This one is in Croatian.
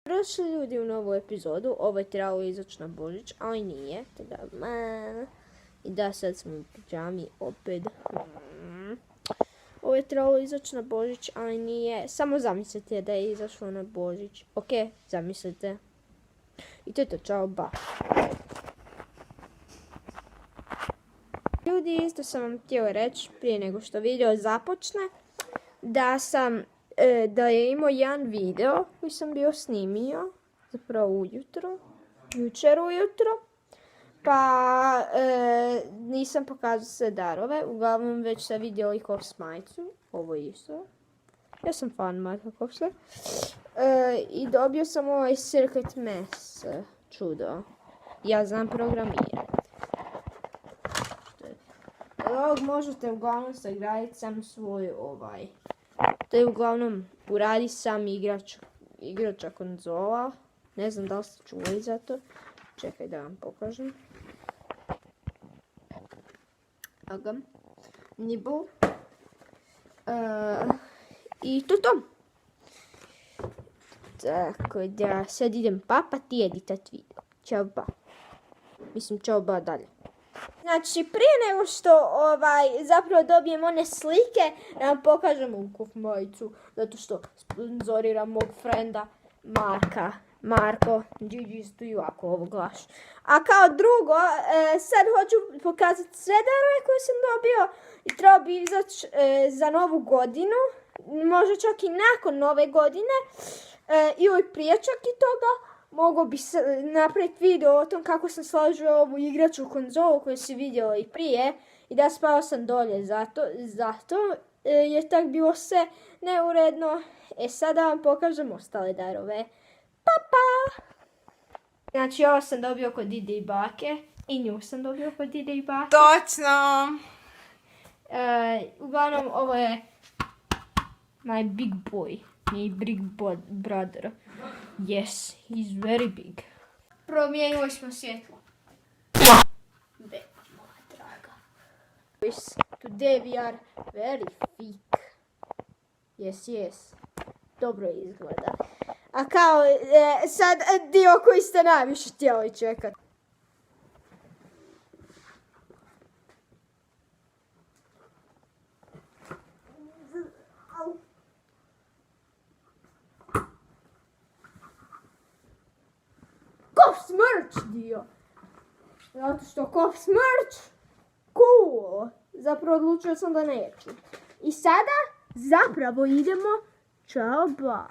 Prošli ljudi u novu epizodu, ovo je trebalo izaći na Božić, ali nije. I da, sad smo u pidžami opet. Ovo je trebalo izaći na Božić, ali nije. Samo zamislite da je izašlo na Božić. Ok, zamislite. I to je to, čao, ba. Ljudi, isto sam vam htjela reći prije nego što video započne, da je imao jedan video koji sam bio snimio, zapravo jučer ujutro, pa nisam pokazao sve darove, uglavnom već sam vidjeli Kops majicu, ovo isto, ja sam fan Marka Kopsa, i dobio sam ovaj Circuit Mess, čudo, ja znam programirati. Ovog možete uglavnom sagraditi sam svoj To je uglavnom uradi sam igrača konzola. Ne znam da li ste čuli za to. Čekaj da vam pokažem. Agam. Nibble. I to. Tako da sad idem papati i editat video. Ćao ba. Mislim čao ba dalje. Znači, prije nego što zapravo dobijem one slike, da vam pokažem ovu Kops majicu, zato što sponzoriram mog frenda Marko, GG's to you ako ovo gledaš. A kao drugo, sad hoću pokazati sve darove koje sam dobio i treba bi izaći za novu godinu, možda čak i nakon nove godine, ili prije čak i toga. Mogao bi napraviti video o tom kako sam složio ovu igraču konzolu koju si vidjela i prije. I da spao sam dolje zato je tak bilo sve neuredno. Sada vam pokažem ostale darove. Pa! Znači ovo sam dobio kod Dide i Bake. I nju sam dobio kod Dide i Bake. Točno! Uglavnom ovo je my big boy. My big brother. Yes, he's very big. Promijenili smo svjetlo. Moja draga. Today we are very thick. Yes. Dobro izgleda. A kao, sad dio koji ste najviše htjeli čekati. Kops merch dio. Zato što Kops merch cool. Zapravo odlučio sam da neću. I sada zapravo idemo čao ba.